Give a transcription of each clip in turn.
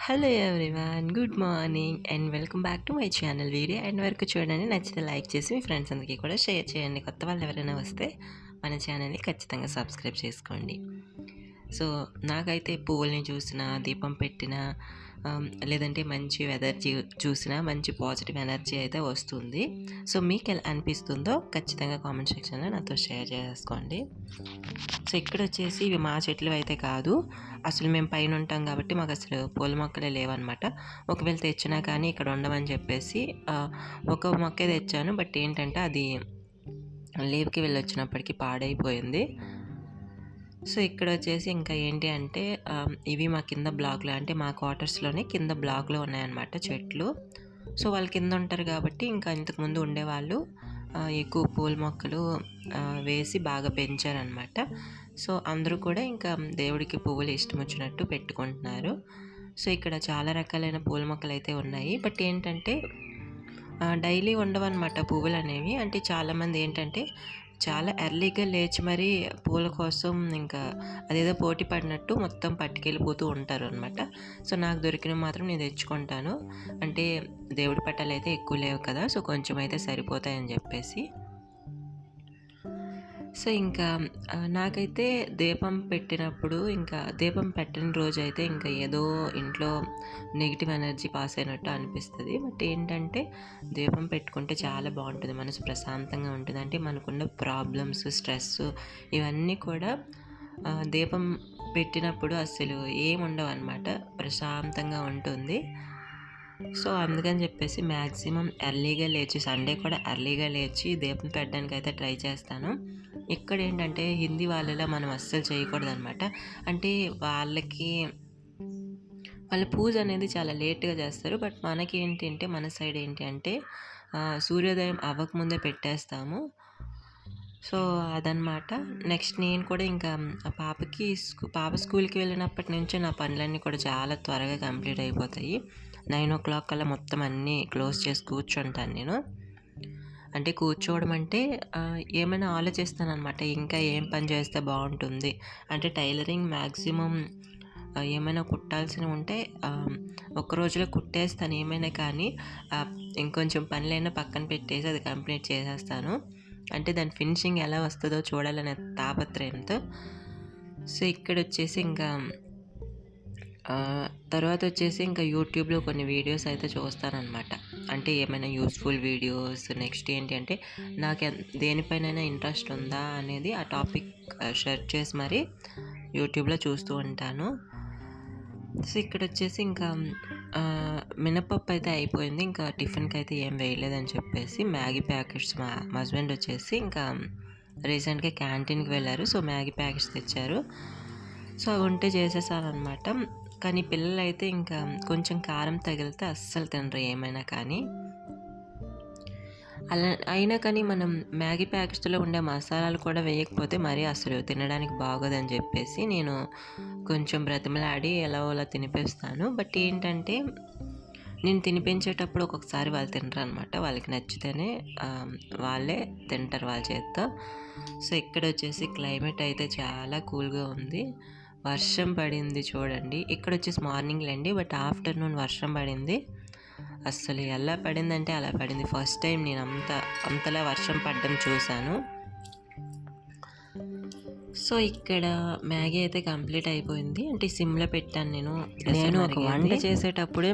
Hello everyone, good morning and welcome back to my channel. Video end వరకు చూడండి, నచ్చితే like చేసి మీ friends అందరికీ కూడా షేర్ చేయండి. కొత్త వాళ్ళు ఎవరైనా వస్తే మన ఛానల్ని ఖచ్చితంగా సబ్స్క్రైబ్ చేసుకోండి. సో నాకైతే పువ్వుల్ని చూసినా, దీపం పెట్టినా, లేదంటే మంచి వెదర్ చూసినా మంచి పాజిటివ్ ఎనర్జీ అయితే వస్తుంది. సో మీకు ఎలా అనిపిస్తుందో ఖచ్చితంగా కామెంట్ సెక్షన్లో నాతో షేర్ చేసుకోండి. సో ఇక్కడ వచ్చేసి ఇవి మా చెట్లు అయితే కాదు, అసలు మేము పైన ఉంటాం కాబట్టి మాకు అసలు పూల మొక్కలే లేవన్నమాట. ఒకవేళ తెచ్చినా కానీ ఇక్కడ ఉండమని చెప్పేసి ఒక మొక్కే తెచ్చాను. బట్ ఏంటంటే అది లీవ్కి వెళ్ళొచ్చినప్పటికీ పాడైపోయింది. సో ఇక్కడ వచ్చేసి ఇంకా ఏంటి అంటే ఇవి మా కింద బ్లాక్లో, అంటే మా క్వార్టర్స్లోనే కింద బ్లాక్లో ఉన్నాయన్నమాట చెట్లు. సో వాళ్ళు కింద ఉంటారు కాబట్టి ఇంకా ఇంతకుముందు ఉండేవాళ్ళు ఎక్కువ పూల మొక్కలు వేసి బాగా పెంచారనమాట. సో అందరూ కూడా ఇంకా దేవుడికి పువ్వులు ఇష్టం వచ్చినట్టు పెట్టుకుంటున్నారు. సో ఇక్కడ చాలా రకాలైన పూల మొక్కలు అయితే ఉన్నాయి. బట్ ఏంటంటే డైలీ ఉండవన్నమాట పువ్వులు అనేవి. అంటే చాలామంది ఏంటంటే చాలా ఎర్లీగా లేచి మరీ పూల కోసం ఇంకా అదేదో పోటీ పడినట్టు మొత్తం పట్టుకెళ్ళిపోతూ ఉంటారు అనమాట. సో నాకు దొరికినవి మాత్రం నేను తెచ్చుకుంటాను. అంటే దేవుడి పట్టాలు అయితే ఎక్కువ లేవు కదా, సో కొంచెం అయితే సరిపోతాయని చెప్పేసి. సో ఇంకా నాకైతే దీపం పెట్టినప్పుడు, ఇంకా దీపం పెట్టిన రోజు అయితే ఇంకా ఏదో ఇంట్లో నెగిటివ్ ఎనర్జీ పాస్ అయినట్టు అనిపిస్తుంది. బట్ ఏంటంటే దీపం పెట్టుకుంటే చాలా బాగుంటుంది, మనసు ప్రశాంతంగా ఉంటుంది. అంటే మనకున్న ప్రాబ్లమ్స్, స్ట్రెస్ ఇవన్నీ కూడా దీపం పెట్టినప్పుడు అసలు ఏముండవు అన్నమాట, ప్రశాంతంగా ఉంటుంది. సో అందుకని చెప్పేసి మ్యాక్సిమం ఎర్లీగా లేచి, సండే కూడా ఎర్లీగా లేచి దీపం పెట్టడానికి అయితే ట్రై చేస్తాను. ఇక్కడ ఏంటంటే హిందీ వాళ్ళలో మనం అస్సలు చేయకూడదు అనమాట. అంటే వాళ్ళ పూజ అనేది చాలా లేట్గా చేస్తారు. బట్ మనకి ఏంటి అంటే మన సైడ్ ఏంటి అంటే సూర్యోదయం అవ్వకముందే పెట్టేస్తాము. సో అదనమాట. నెక్స్ట్ నేను కూడా ఇంకా పాప స్కూల్కి వెళ్ళినప్పటి నుంచి నా పనులన్నీ కూడా చాలా త్వరగా కంప్లీట్ అయిపోతాయి. 9 o'clock కల్లా మొత్తం అన్నీ క్లోజ్ చేసి కూర్చుంటాను నేను. అంటే కూర్చోవడం అంటే ఏమైనా ఆలోచిస్తాను అనమాట, ఇంకా ఏం పని చేస్తే బాగుంటుంది. అంటే టైలరింగ్ మ్యాక్సిమం ఏమైనా కుట్టాల్సినవి ఉంటే ఒక్క రోజులో కుట్టేస్తాను ఏమైనా, కానీ ఇంకొంచెం పనులైనా పక్కన పెట్టేసి అది కంప్లీట్ చేసేస్తాను. అంటే దాని ఫినిషింగ్ ఎలా వస్తుందో చూడాలనే తాపత్రయంతో. సో ఇక్కడ వచ్చేసి ఇంకా తర్వాత వచ్చేసి ఇంకా యూట్యూబ్లో కొన్ని వీడియోస్ అయితే చూస్తానన్నమాట. అంటే ఏమైనా యూస్ఫుల్ వీడియోస్. నెక్స్ట్ ఏంటి అంటే నాకు దేనిపైనైనా ఇంట్రెస్ట్ ఉందా అనేది ఆ టాపిక్ సెర్చ్ చేసి మరి యూట్యూబ్లో చూస్తూ ఉంటాను. సో ఇక్కడ వచ్చేసి ఇంకా మినపప్పు అయితే అయిపోయింది. ఇంకా టిఫిన్కి అయితే ఏం వేయలేదని చెప్పేసి మ్యాగీ ప్యాకెట్స్, మా హస్బెండ్ వచ్చేసి ఇంకా రీసెంట్గా క్యాంటీన్కి వెళ్ళారు. సో మ్యాగీ ప్యాకెట్స్ తెచ్చారు. సో అవి ఉంటే చేసేసాను అనమాట. కానీ పిల్లలు అయితే ఇంకా కొంచెం కారం తగిలితే అస్సలు తినరు ఏమైనా కానీ. అలా అయినా కానీ మనం మ్యాగీ ప్యాకెట్స్లో ఉండే మసాలాలు కూడా వేయకపోతే మరీ అసలు తినడానికి బాగోదని చెప్పేసి నేను కొంచెం బ్రతిమలాడి అలా తినిపిస్తాను. బట్ ఏంటంటే నేను తినిపించేటప్పుడు ఒక్కొక్కసారి వాళ్ళు తినరు అనమాట. వాళ్ళకి నచ్చితేనే వాళ్ళే తింటారు వాళ్ళ చేత్తో. సో ఇక్కడ వచ్చేసి క్లైమేట్ అయితే చాలా కూల్గా ఉంది. వర్షం పడింది చూడండి. ఇక్కడ వచ్చేసి మార్నింగ్ లేండి, బట్ ఆఫ్టర్నూన్ వర్షం పడింది. అస్సలు ఎలా పడిందంటే అలా పడింది. ఫస్ట్ టైం నేను అంతలా వర్షం పడడం చూశాను. సో ఇక్కడ మ్యాగీ అయితే కంప్లీట్ అయిపోయింది. అంటే సిమ్లో పెట్టాను నేను ఒక వంట చేసేటప్పుడే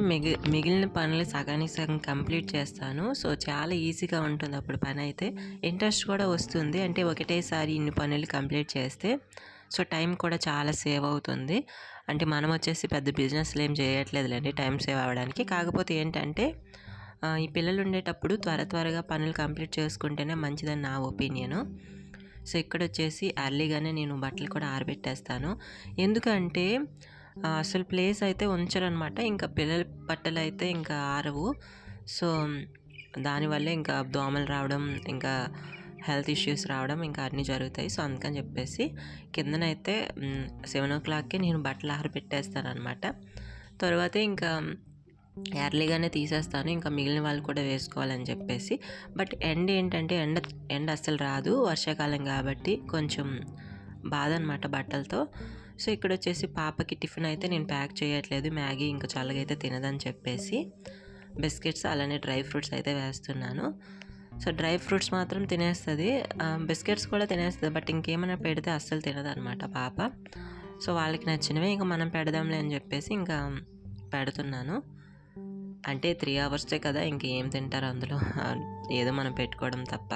మిగిలిన పనులు సగానికి సగం కంప్లీట్ చేస్తాను. సో చాలా ఈజీగా ఉంటుంది అప్పుడు పని అయితే, ఇంట్రెస్ట్ కూడా వస్తుంది. అంటే ఒకటేసారి ఇన్ని పనులు కంప్లీట్ చేస్తే సో టైం కూడా చాలా సేవ్ అవుతుంది. అంటే మనం వచ్చేసి పెద్ద బిజినెస్లు ఏం చేయట్లేదులేండి టైం సేవ్ అవ్వడానికి. కాకపోతే ఏంటంటే ఈ పిల్లలు ఉండేటప్పుడు త్వరగా పనులు కంప్లీట్ చేసుకుంటేనే మంచిదని నా ఒపీనియను. సో ఇక్కడ వచ్చేసి ఎర్లీగానే నేను బట్టలు కూడా ఆరబెట్టేస్తాను. ఎందుకంటే అసలు ప్లేస్ అయితే ఉంచరనమాట. ఇంకా పిల్లల బట్టలు అయితే ఇంకా ఆరవు. సో దానివల్లే ఇంకా దోమలు రావడం, ఇంకా హెల్త్ ఇష్యూస్ రావడం ఇంకా అన్నీ జరుగుతాయి. సో అందుకని చెప్పేసి కిందనైతే 7 o'clockకే నేను బట్టలు ఆరబెట్టేస్తాను అనమాట. తర్వాత ఇంకా ఎర్లీగానే తీసేస్తాను, ఇంకా మిగిలిన వాళ్ళు కూడా వేసుకోవాలని చెప్పేసి. బట్ ఏంటంటే ఎండ అస్సలు రాదు, వర్షాకాలం కాబట్టి కొంచెం బాధ అనమాట బట్టలతో. సో ఇక్కడ వచ్చేసి పాపకి టిఫిన్ అయితే నేను ప్యాక్ చేయట్లేదు, మ్యాగీ ఇంకా చల్లగా అయితే తినదని చెప్పేసి బిస్కెట్స్ అలానే డ్రై ఫ్రూట్స్ అయితే వేస్తున్నాను. సో డ్రై ఫ్రూట్స్ మాత్రం తినేస్తుంది, బిస్కెట్స్ కూడా తినేస్తుంది, బట్ ఇంకేమైనా పెడితే అస్సలు తినదనమాట పాప. సో వాళ్ళకి నచ్చినవే ఇంకా మనం పెడదాంలే అని చెప్పేసి ఇంకా పెడుతున్నాను. అంటే 3 అవర్సే కదా, ఇంకేం తింటారు అందులో, ఏదో మనం పెట్టుకోవడం తప్ప.